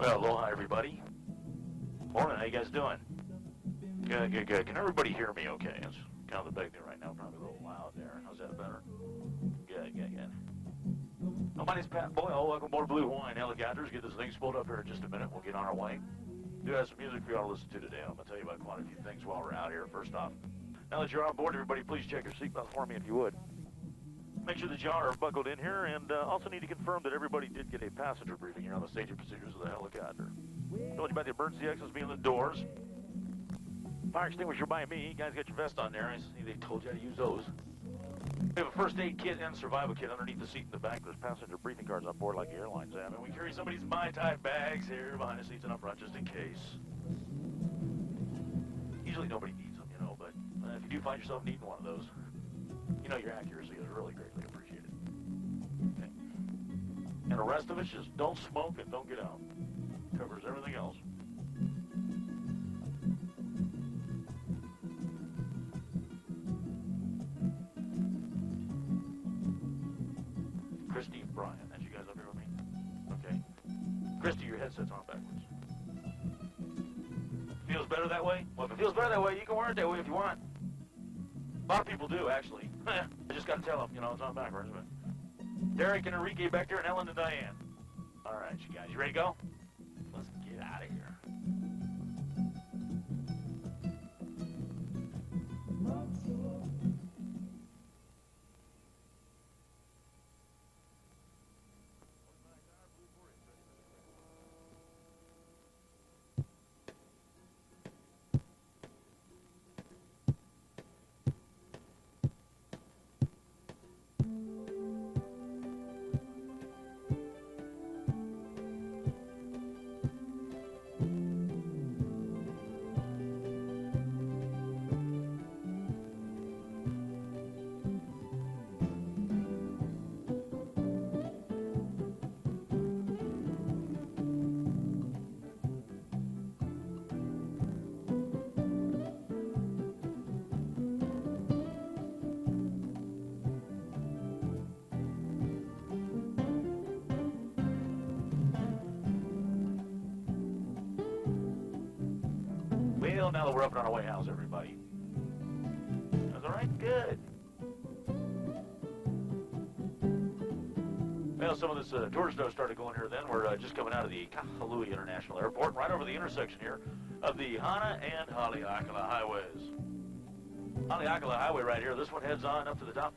Well, aloha, everybody. Morning, how you guys doing? Good, good, good. Can everybody hear me okay? It's kind of the big thing right now, probably a little loud there. How's that better? Good, good, good. Well, my name's Pat Boyle. Welcome aboard Blue Hawaiian Helicopters. Get this thing spooled up here in just a minute. We'll get on our way. Do have some music for y'all to listen to today. I'm going to tell you about quite a few things while we're out here. First off, now that you're on board, everybody, please check your seatbelts for me if you would. Make sure that y'all are buckled in here, and also need to confirm that everybody did get a passenger briefing here on the safety procedures of the helicopter. Told you about the emergency exits being the doors. Fire extinguisher by me. You guys got your vest on there. I see they told you how to use those. We have a first aid kit and survival kit underneath the seat in the back. There's passenger briefing cards on board like the airlines have. And we carry somebody's my-type bags here behind the seats and up front just in case. Usually nobody needs them, you know, but if you do find yourself needing one of those, you know your accuracy is really greatly appreciated. Okay. And the rest of it's just don't smoke and don't get out. Covers everything else. Christy and Brian, that's you guys up here with me? Okay. Christy, your headset's on backwards. Feels better that way? Well, if it feels better that way, you can wear it that way if you want. A lot of people do, actually. I just got to tell them, you know, it's on backwards. But Derek and Enrique back there, and Ellen and Diane. All right, you guys, you ready to go? Let's get out of here. Well, now that we're up and on our way, how's everybody? That's all right? Good. Well, some of this tourist stuff started going here then. We're just coming out of the Kahului International Airport, right over the intersection here of the Hana and Haleakala highways. Haleakala Highway right here, this one heads on up to the top,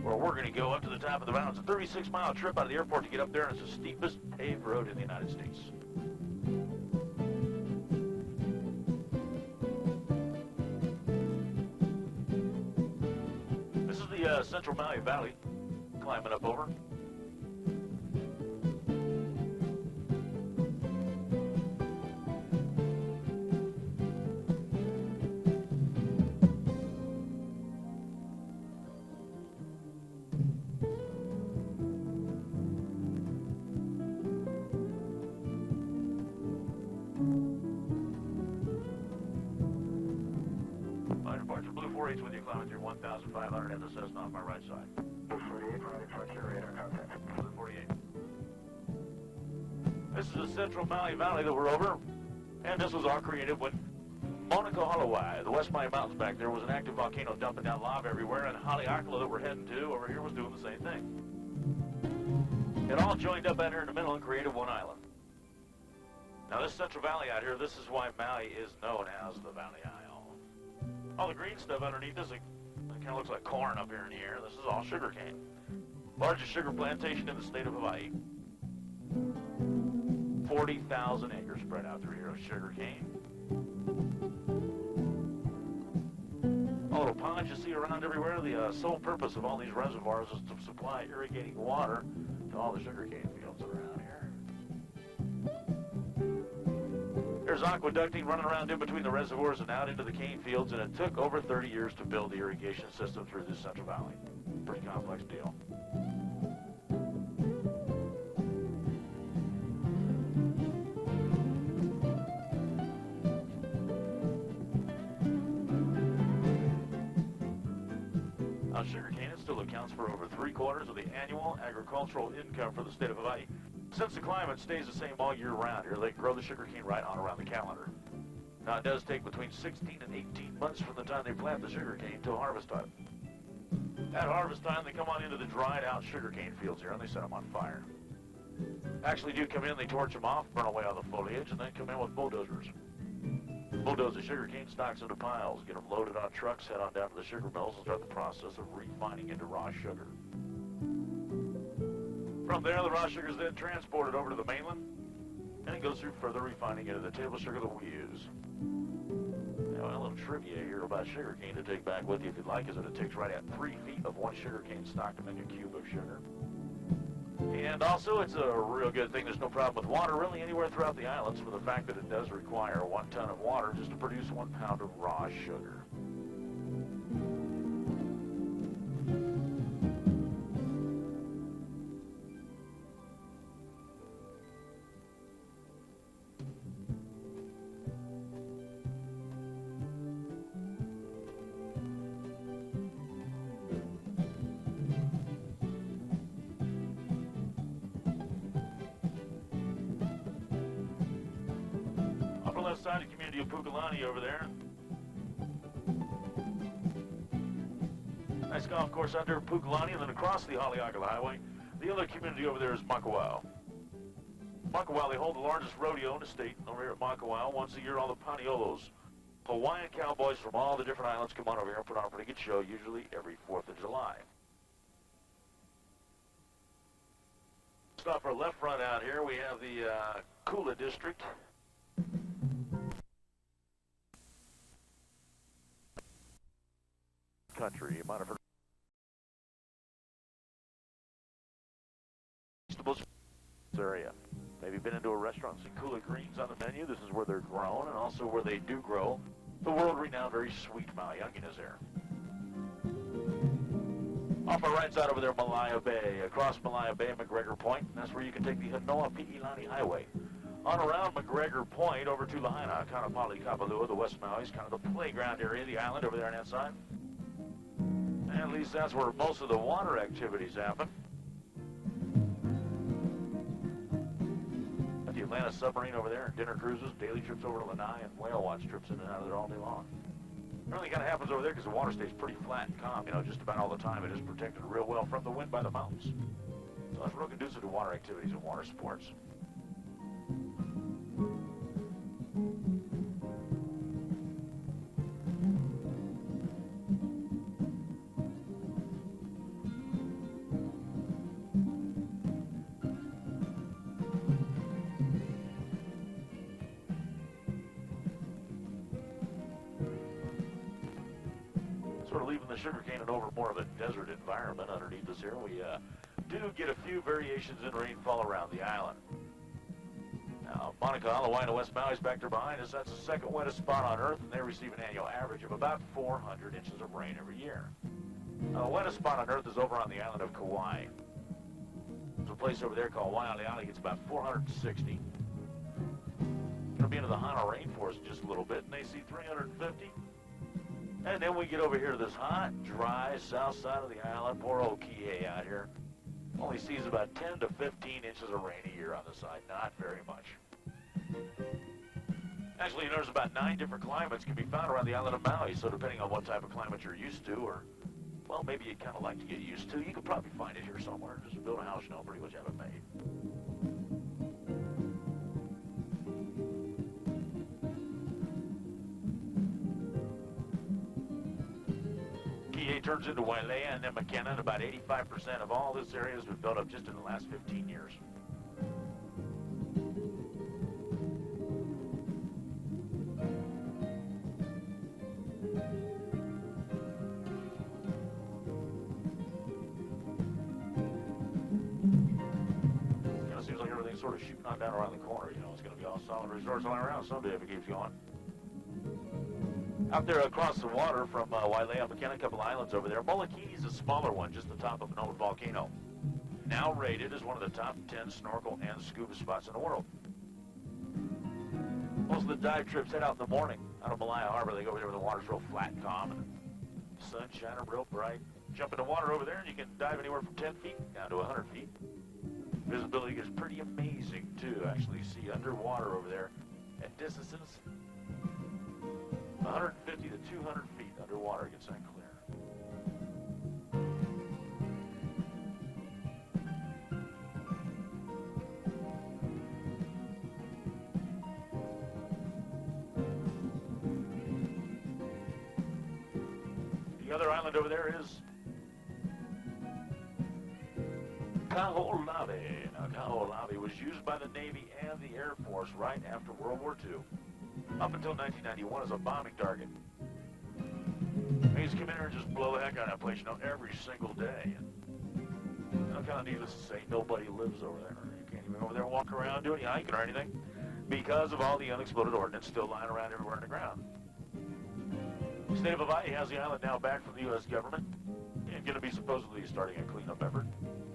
where we're going to go up to the top of the mountain. It's a 36-mile trip out of the airport to get up there, and it's the steepest paved road in the United States. Central Maui Valley, climbing up over. Departure Blue 48's with you, climbing through 1,500 at the Cessna on my right side. Blue 48, departure, radar contact. Blue 48. This is the Central Maui Valley that we're over, and this was all created when Mauna Hawaii, the West Maui Mountains back there, was an active volcano dumping down lava everywhere, and Haleakala that we're heading to over here was doing the same thing. It all joined up out here in the middle and created one island. Now this Central Valley out here, this is why Maui is known as the Valley Isle. All the green stuff underneath this, it kind of looks like corn up here in the air. This is all sugarcane. Largest sugar plantation in the state of Hawaii. 40,000 acres spread out through here of sugarcane. All little ponds you see around everywhere, the sole purpose of all these reservoirs is to supply irrigating water to all the sugarcane fields around here. There's aqueducting running around in between the reservoirs and out into the cane fields, and it took over 30 years to build the irrigation system through this Central Valley. Pretty complex deal. Sugarcane, it still accounts for over 3/4 of the annual agricultural income for the state of Hawaii. Since the climate stays the same all year round here, they grow the sugarcane right on around the calendar. Now, it does take between 16 and 18 months from the time they plant the sugarcane to harvest time. At harvest time, they come on into the dried out sugarcane fields here and they set them on fire. Actually do come in, they torch them off, burn away all the foliage, and then come in with bulldozers. Bulldoze the sugarcane stalks into piles, get them loaded on trucks, head on down to the sugar mills, and start the process of refining into raw sugar. From there, the raw sugar is then transported over to the mainland, and it goes through further refining into the table sugar that we use. Now, a little trivia here about sugarcane to take back with you if you'd like is that it takes right at 3 feet of one sugarcane stalk to make a cube of sugar. And also, it's a real good thing. There's no problem with water really anywhere throughout the islands for the fact that it does require 1 ton of water just to produce 1 pound of raw sugar. Left side of the community of Pukalani over there. Nice golf course under Pukalani, and then across the Haleakala Highway, the other community over there is Makawao. Makawao, they hold the largest rodeo in the state over here at Makawao. Once a year, all the Paniolos, Hawaiian cowboys from all the different islands come on over here and put on a pretty good show, usually every 4th of July. Off our left front out here, we have the Kula district. Country. You might have heard vegetables area. Maybe been into a restaurant and seen Kula greens on the menu. This is where they're grown and also where they do grow. The world-renowned, very sweet Maui onion is there. Off our right side over there, Malaya Bay. Across Malaya Bay, McGregor Point. And that's where you can take the Hanoa Pi'ilani Highway. On around McGregor Point over to Lahaina, Kanapali, Kapalua, the West Maui is kind of the playground area of the island over there on that side. And at least that's where most of the water activities happen. At the Atlanta submarine over there, dinner cruises, daily trips over to Lanai, and whale watch trips in and out of there all day long. Everything kind of happens over there because the water stays pretty flat and calm, you know, just about all the time. It is protected real well from the wind by the mountains. So that's real conducive to water activities and water sports. Sort of leaving the sugarcane and over more of a desert environment underneath us here. We do get a few variations in rainfall around the island. Now, Monica, Hawaii, and West Maui's back there behind us. That's the second wettest spot on Earth, and they receive an annual average of about 400 inches of rain every year. Now, the wettest spot on Earth is over on the island of Kauai. There's a place over there called Waialeale. It's about 460. Going to be into the Hana rainforest in just a little bit, and they see 350. And then we get over here to this hot, dry south side of the island. Poor old Kihei out here only sees about 10 to 15 inches of rain a year on the side. Not very much. Actually, there's about 9 different climates can be found around the island of Maui. So depending on what type of climate you're used to, or, well, maybe you'd kind of like to get used to, you could probably find it here somewhere. Just build a house, you know, pretty much have it made. Turns into Wailea and then McKenna, and about 85% of all this area has been built up just in the last 15 years. Kind of seems like everything's sort of shooting on down around the corner. You know, it's going to be all solid resorts all around someday if it keeps going. Out there across the water from Wailea, McKenna, a couple islands over there, Molokini is a smaller one, just the top of an old volcano. Now rated as one of the top 10 snorkel and scuba spots in the world. Most of the dive trips head out in the morning. Out of Malaya Harbor, they go over there where the water's real flat and calm, and the sun's shining real bright. Jump in the water over there, and you can dive anywhere from 10 feet down to 100 feet. Visibility is pretty amazing, too. Actually, see underwater over there at distances 150 to 200 feet underwater. It gets that clear. The other island over there is Kaho'olawe. Now, Kaho'olawe was used by the Navy and the Air Force right after World War II, up until 1991 as a bombing target. They used to come in here and just blow the heck out of that place, every single day. And, kind of needless to say, nobody lives over there. You can't even go over there and walk around, do any hiking or anything, because of all the unexploded ordnance still lying around everywhere in the ground. The state of Hawaii has the island now back from the U.S. government and going to be supposedly starting a cleanup effort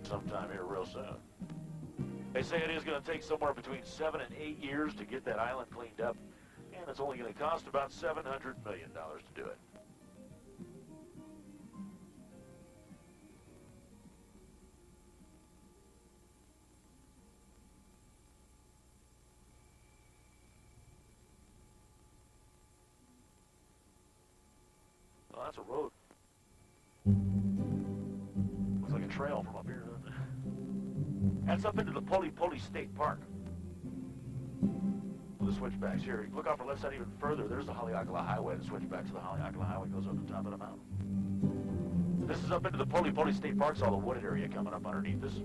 sometime here real soon. They say it is going to take somewhere between 7 and 8 years to get that island cleaned up, and it's only going to cost about $700 million to do it. Well, that's a road. Looks like a trail from up here, doesn't it? That's up into the Poli State Park. The switchbacks here. Look off the left side even further. There's the Haleakala Highway. The switchback to the Haleakala Highway goes up the top of the mountain. This is up into the Poli State Park. It's all the wooded area coming up underneath this.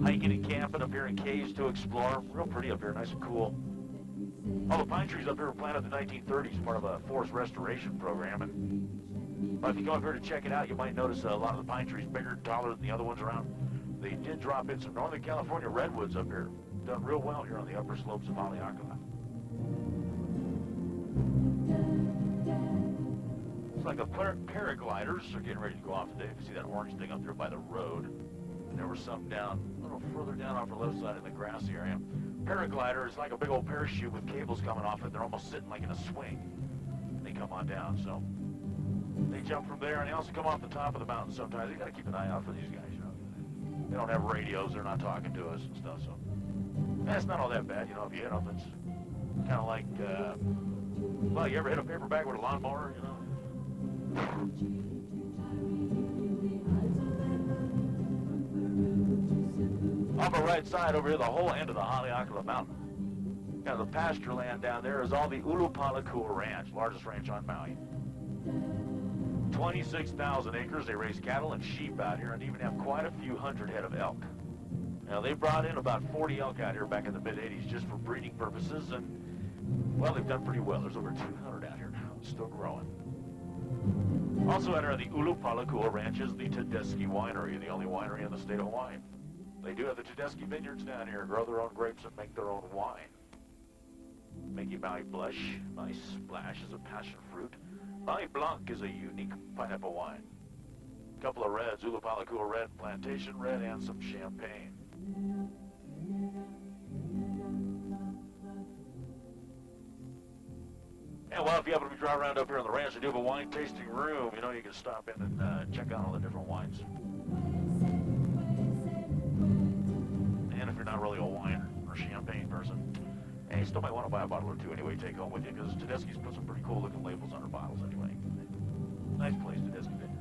Hiking and camping up here in caves to explore. Real pretty up here, nice and cool. All the pine trees up here were planted in the 1930s, part of a forest restoration program. And if you go up here to check it out, you might notice a lot of the pine trees bigger and taller than the other ones around. They did drop in some Northern California redwoods up here. Done real well here on the upper slopes of Haleakala. It's like the paragliders are getting ready to go off today. You see that orange thing up there by the road. And there was some down, a little further down off the left side in the grassy area. Paraglider is like a big old parachute with cables coming off it. They're almost sitting like in a swing. And they come on down, so they jump from there, and they also come off the top of the mountain sometimes. You got to keep an eye out for these guys, They don't have radios. They're not talking to us and stuff, so that's not all that bad, if you hit them. It's kind of like, well, you ever hit a paper bag with a lawnmower, Off the right side over here, the whole end of the Haleakala Mountain. Now, the pasture land down there is all the Ulupalakua Ranch, largest ranch on Maui. 26,000 acres. They raise cattle and sheep out here and even have quite a few hundred head of elk. Now, they brought in about 40 elk out here back in the mid-'80s just for breeding purposes, and, well, they've done pretty well. There's over 200 out here now. It's still growing. Also out here on the Ulupalakua Ranch is the Tedeschi Winery, the only winery in the state of Hawaii. They do have the Tedeschi vineyards down here, grow their own grapes and make their own wine. Make you Maui blush. Maui Splash is a passion fruit. Maui Blanc is a unique pineapple wine. A couple of reds, Ulupalakua Red, Plantation Red, and some champagne. And well, if you happen to be driving around up here on the ranch, they do have a wine tasting room. You can stop in and check out all the different wines. And if you're not really a wine or champagne person, and you still might want to buy a bottle or two anyway, take home with you, because Tedeschi's put some pretty cool looking labels on their bottles anyway. Nice place, Tedeschi Vineyard.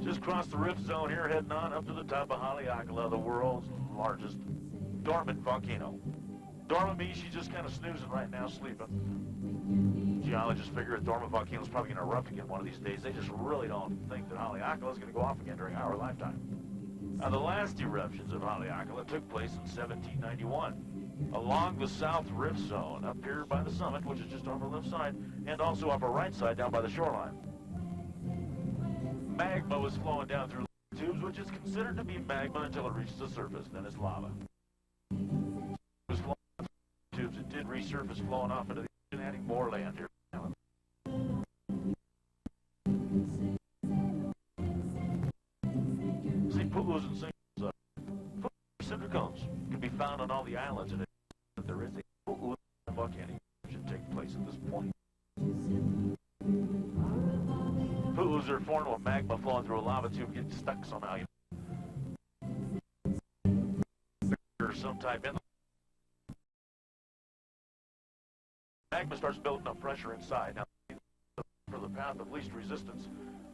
Just crossed the rift zone here, heading on up to the top of Haleakala, the world's largest dormant volcano. Dormant means she's just kind of snoozing right now, sleeping. Geologists figure a dormant volcano is probably going to erupt again one of these days. They just really don't think that Haleakala is going to go off again during our lifetime. Now, the last eruptions of Haleakala took place in 1791 along the South Rift Zone up here by the summit, which is just off our left side, and also off our right side down by the shoreline. Magma was flowing down through tubes, which is considered to be magma until it reaches the surface, then it's lava. It was flowing through tubes, it did resurface, flowing off into the ocean, adding more land here. found on all the islands, and that there is a volcanic eruption taking place at this point. Pu'us are formed when magma flowing through a lava tube gets stuck somehow. There's some type in magma starts building up pressure inside. Now, for the path of least resistance,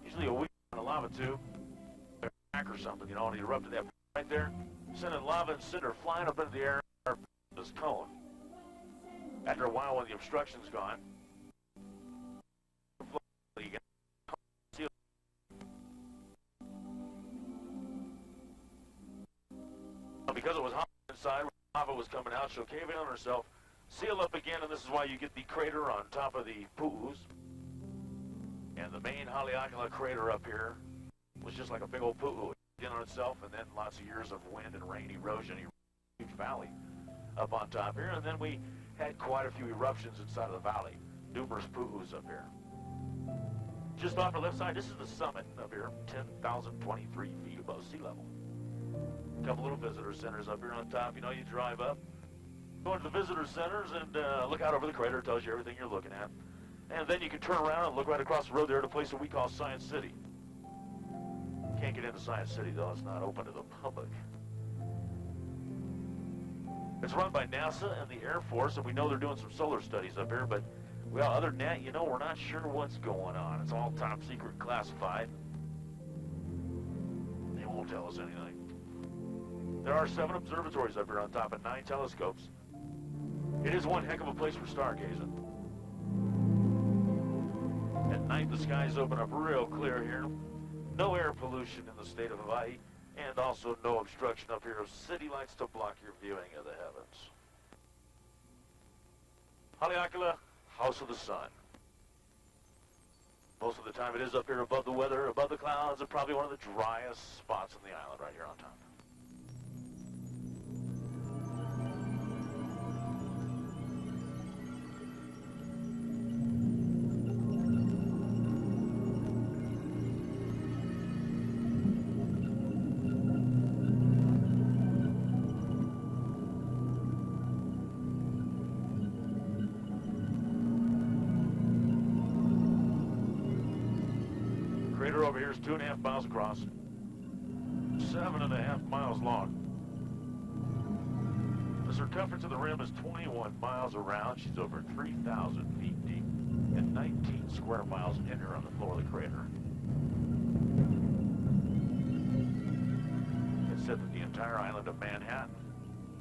usually a week in a lava tube, or crack or something, you know, and it erupted that right there, sending lava and cinder flying up into the air this cone. After a while, when the obstruction's gone, because it was hot inside, lava was coming out, she'll cave in on herself, seal up again, and this is why you get the crater on top of the Pu'us. And the main Haleakala crater up here was just like a big old Pu'u in on itself, and then lots of years of wind and rain erosion, huge valley up on top here, and then we had quite a few eruptions inside of the valley, numerous Pu'us up here. Just off our left side, this is the summit up here, 10,023 feet above sea level. A couple little visitor centers up here on top. You know, you drive up, go into the visitor centers, and look out over the crater. It tells you everything you're looking at. And then you can turn around and look right across the road there at a place that we call Science City. Can't get into Science City, though. It's not open to the public. It's run by NASA and the Air Force, and we know they're doing some solar studies up here, but, well, other than that, you know, we're not sure what's going on. It's all top secret classified. They won't tell us anything. There are 7 observatories up here on top and 9 telescopes. It is one heck of a place for stargazing. At night, the skies open up real clear here. No air pollution in the state of Hawaii, and also no obstruction up here of city lights to block your viewing of the heavens. Haleakala, House of the Sun. Most of the time it is up here above the weather, above the clouds, and probably one of the driest spots on the island right here on top. Crater over here is 2.5 miles across, 7.5 miles long. The circumference of the rim is 21 miles around. She's over 3,000 feet deep and 19 square miles in her on the floor of the crater. It's said that the entire island of Manhattan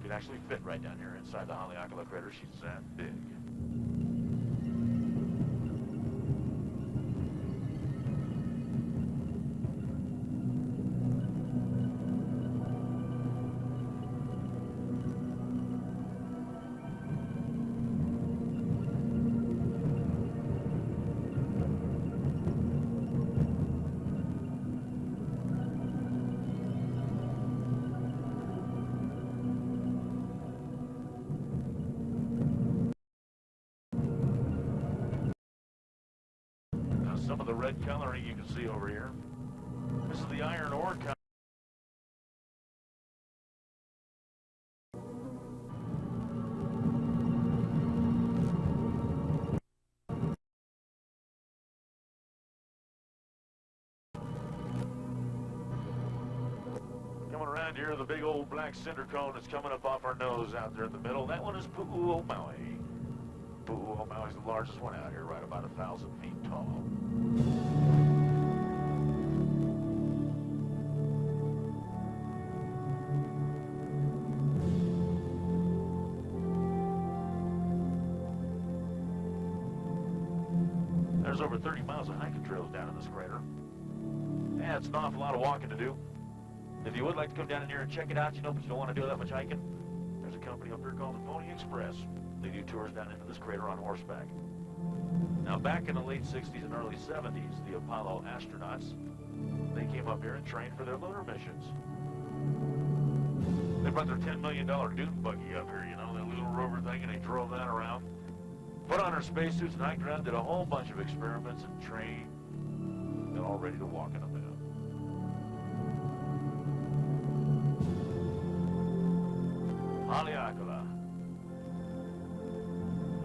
could actually fit right down here inside the Haleakala crater. She's that big. Some of the red coloring you can see over here. This is the iron ore color. Coming around here, the big old black cinder cone that's coming up off our nose out there in the middle. That one is Pu'u Maui. Pu'u Maui is the largest one out here, right about 1,000 feet tall. There's over 30 miles of hiking trails down in this crater. Yeah, it's an awful lot of walking to do. If you would like to come down in here and check it out, you know, but you don't want to do that much hiking, there's a company up here called the Pony Express. They do tours down into this crater on horseback. Now, back in the late 60s and early 70s, the Apollo astronauts, they came up here and trained for their lunar missions. They brought their $10 million dune buggy up here, you know, that little rover thing, and they drove that around. Put on their spacesuits and hiked around, did a whole bunch of experiments and trained, and all ready to walk in the moon.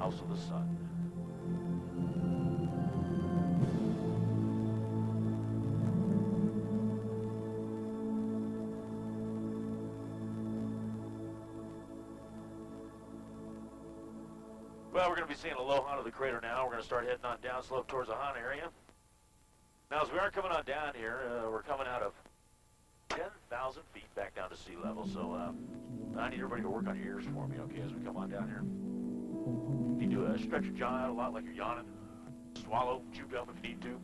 House of the Sun. Well, we're going to be seeing aloha to the crater now. We're going to start heading on down slope towards the Han area. Now, as we are coming on down here, we're coming out of 10,000 feet back down to sea level. So I need everybody to work on your ears for me, okay, as we come on down here. You need to stretch your jaw out a lot like you're yawning. Swallow, chew gum if you need to.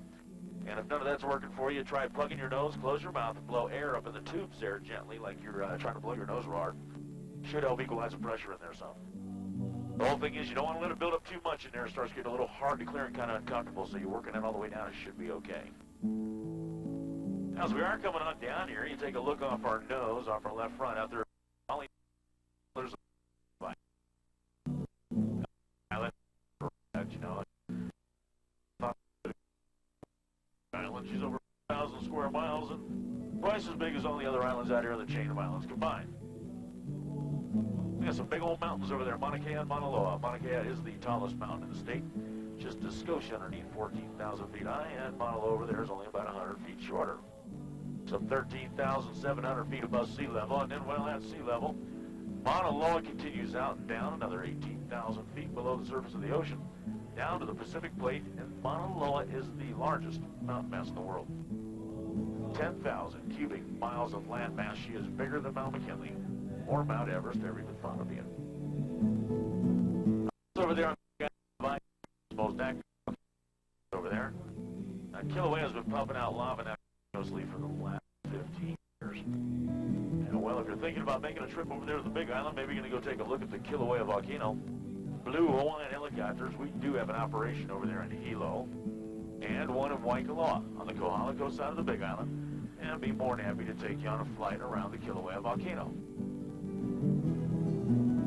And if none of that's working for you, try plugging your nose, close your mouth, and blow air up in the tubes there gently like you're trying to blow your nose hard. Should help equalize the pressure in there some. The whole thing is you don't want to let it build up too much in there. It starts getting a little hard to clear and kind of uncomfortable, so you're working it all the way down. It should be okay. Now, as we are coming on down here, you take a look off our nose, off our left front, out there. There's a island, you know. Island, she's over 1,000 square miles and twice as big as all the other islands out here in the chain of islands combined. We got some big old mountains over there, Mauna Kea and Mauna Loa. Mauna Kea is the tallest mountain in the state, just a skosh underneath 14,000 feet high, and Mauna Loa over there is only about 100 feet shorter. Some 13,700 feet above sea level, and then well at sea level, Mauna Loa continues out and down another 18,000 feet below the surface of the ocean, down to the Pacific Plate, and Mauna Loa is the largest mountain mass in the world. 10,000 cubic miles of land mass. She is bigger than Mount McKinley or Mount Everest ever even thought of being. Over there on the most active over there. Kilauea has been pumping out lava now mostly for the last 15 years. And well, if you're thinking about making a trip over there to the Big Island, maybe you're going to go take a look at the Kilauea volcano. Blue Hawaiian helicopters, we do have an operation over there in Hilo, and one in Waikoloa on the Kohala Coast side of the Big Island, and be more than happy to take you on a flight around the Kilauea volcano.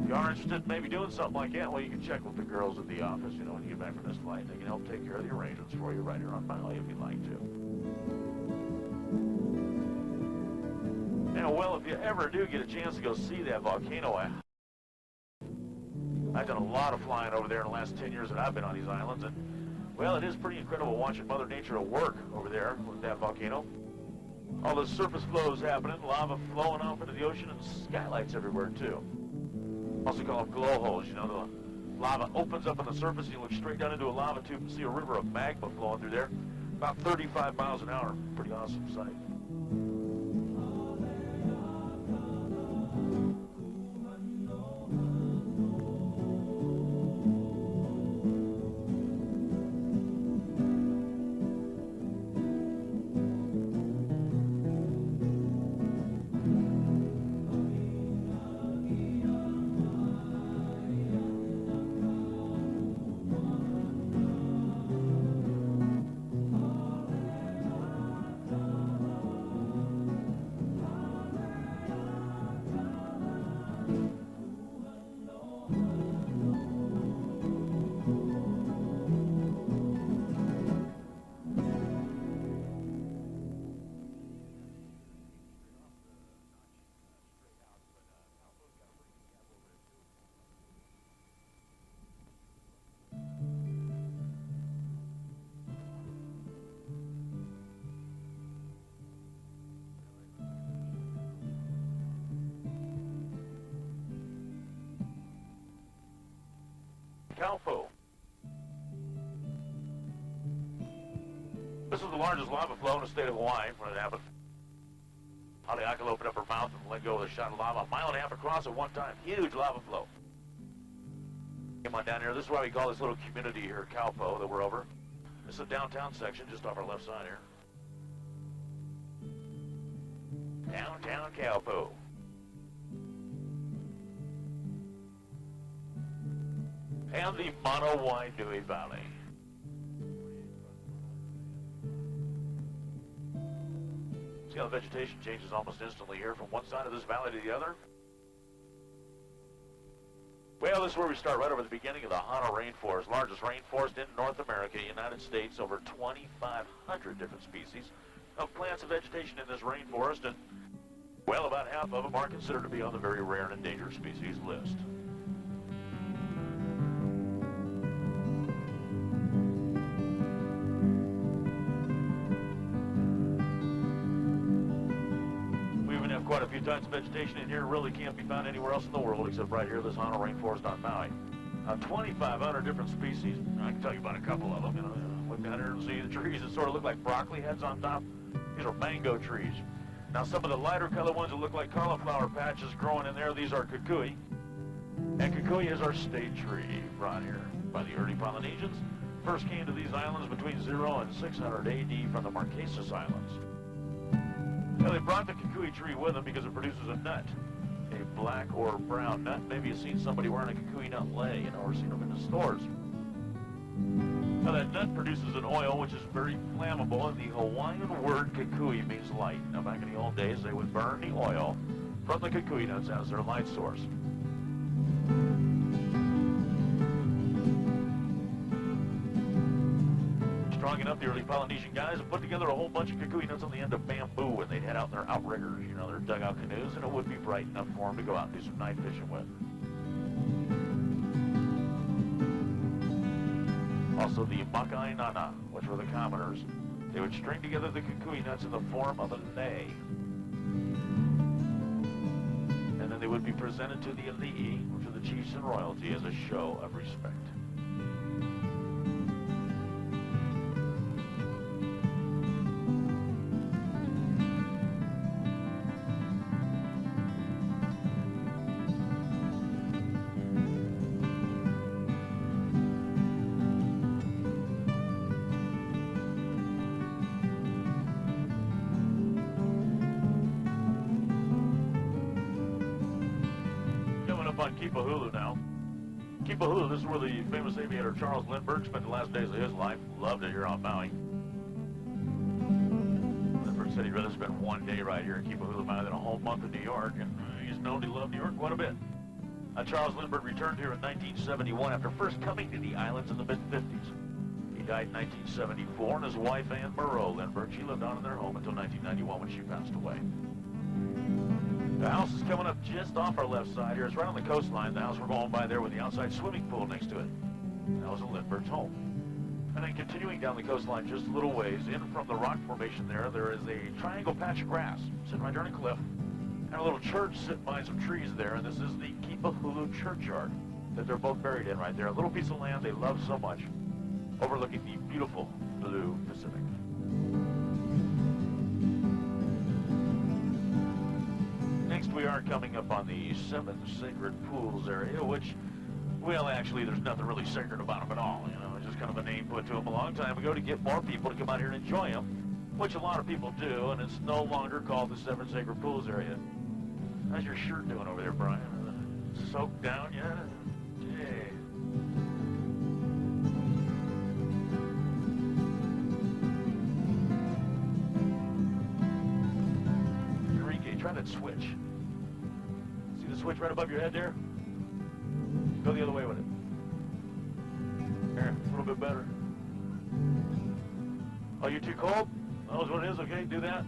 If you are interested in maybe doing something like that, well, you can check with the girls at the office, you know, when you get back from this flight. They can help take care of the arrangements for you right here on Maui if you'd like to. Now, well, if you ever do get a chance to go see that volcano, I've done a lot of flying over there in the last 10 years that I've been on these islands, and, well, it is pretty incredible watching Mother Nature at work over there with that volcano. All the surface flows happening, lava flowing off into the ocean, and skylights everywhere, too. Also call them glow holes, you know, the lava opens up on the surface, and you look straight down into a lava tube and see a river of magma flowing through there, about 35 miles an hour. Pretty awesome sight. Taupo. This is the largest lava flow in the state of Hawaii when it happened. Haleakala opened up her mouth and let go of a shot of lava, a mile and a half across at one time. Huge lava flow. Came on down here. This is why we call this little community here Kaupo that we're over. This is the downtown section just off our left side here. Downtown Kaupo. And the Mono Wainui Valley. See how the vegetation changes almost instantly here from one side of this valley to the other? Well, this is where we start right over the beginning of the Hana rainforest, largest rainforest in North America, United States, over 2,500 different species of plants and vegetation in this rainforest, and, well, about half of them are considered to be on the very rare and endangered species list. quite a few types of vegetation in here. Really can't be found anywhere else in the world except right here, this Hana rainforest on Maui. 2,500 different species. I can tell you about a couple of them. You know, look down here and see the trees that sort of look like broccoli heads on top. These are mango trees. Now, some of the lighter colored ones that look like cauliflower patches growing in there, these are kukui. And kukui is our state tree right here by the early Polynesians. First came to these islands between 0 and 600 AD from the Marquesas Islands. Now, they brought the kukui tree with them because it produces a nut, a black or brown nut. Maybe you've seen somebody wearing a kukui nut lei, you know, or seen them in the stores. Now, that nut produces an oil which is very flammable, and the Hawaiian word kukui means light. Now, back in the old days, they would burn the oil from the kukui nuts as their light source. Strong enough, the early Polynesian guys would put together a whole bunch of kukui nuts on the end of bamboo, and they'd head out in their outriggers, you know, their dugout canoes, and it would be bright enough for them to go out and do some night fishing with. Also, the makai nana, which were the commoners, they would string together the kukui nuts in the form of a lei. And then they would be presented to the alii, which are the chiefs and royalty, as a show of respect. On Kipahulu now. Kipahulu, this is where the famous aviator Charles Lindbergh spent the last days of his life. Loved it here on Maui. Lindbergh said he'd rather spend one day right here in Kipahulu, Maui than a whole month in New York, and he's known he loved New York quite a bit. Charles Lindbergh returned here in 1971 after first coming to the islands in the mid-50s. He died in 1974, and his wife, Anne Moreau Lindbergh, she lived on in their home until 1991 when she passed away. The house is coming up just off our left side here. It's right on the coastline. The house we're going by there with the outside swimming pool next to it. That was a Lindbergh's home. And then continuing down the coastline just a little ways, in from the rock formation there is a triangle patch of grass sitting right there on a cliff. And a little church sitting behind some trees there, and this is the Kipahulu churchyard that they're both buried in right there. A little piece of land they love so much, overlooking the beautiful blue Pacific. Next, we are coming up on the 7 sacred pools area, which, well, actually, there's nothing really sacred about them at all. You know, it's just kind of a name put to them a long time ago to get more people to come out here and enjoy them, which a lot of people do, and it's no longer called the 7 sacred pools area. How's your shirt doing over there, Brian? Soaked down yet? Yeah. Enrique, try that switch. See the switch right above your head there? Go the other way with it. There, a little bit better. Oh, you too cold? Oh, is what it is? Okay, do that.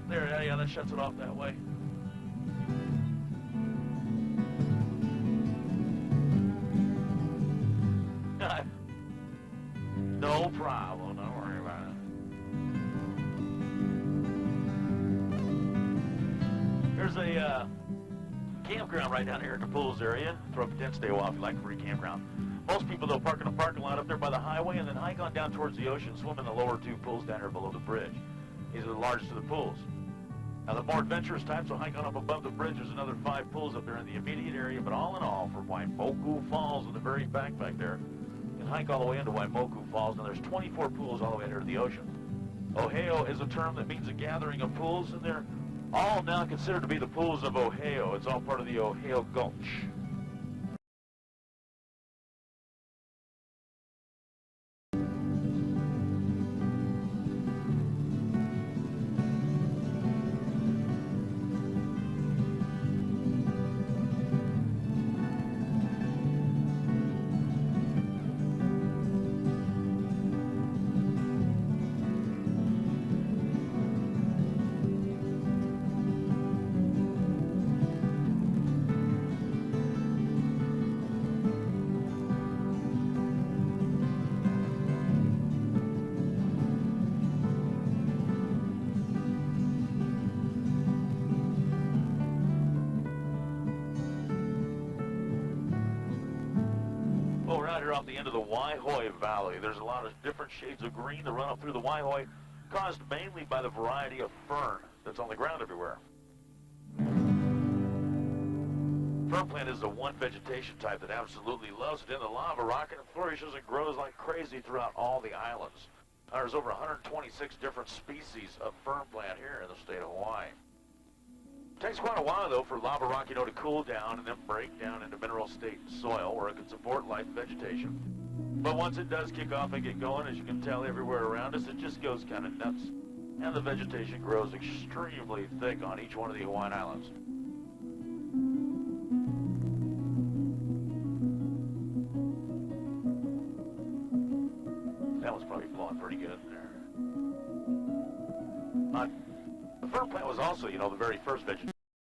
There, yeah, that shuts it off that way. No problem, don't worry about it. There's a campground right down here at the pools area. Throw up a tent, stay a while if you like a free campground. Most people, though, park in a parking lot up there by the highway and then hike on down towards the ocean, swim in the lower 2 pools down here below the bridge. These are the largest of the pools. Now, the more adventurous types will hike on up above the bridge. There's another 5 pools up there in the immediate area, but all in all, from Waimoku Falls in the very back there, you can hike all the way into Waimoku Falls, and there's 24 pools all the way into the ocean. Ohio is a term that means a gathering of pools, and they're all now considered to be the pools of Ohio. It's all part of the Ohio Gulch. right here off the end of the Waihoi Valley. There's a lot of different shades of green that run up through the Waihoi, caused mainly by the variety of fern that's on the ground everywhere. Fern plant is the one vegetation type that absolutely loves it in the lava rock, and it flourishes and grows like crazy throughout all the islands. There's over 126 different species of fern plant here in the state of Hawaii. It takes quite a while, though, for lava rock, to cool down and then break down into mineral state soil where it can support life and vegetation. But once it does kick off and get going, as you can tell everywhere around us, it just goes kind of nuts. And the vegetation grows extremely thick on each one of the Hawaiian islands. That was probably flowing pretty good in there. The fern plant was also, the very first vegetation.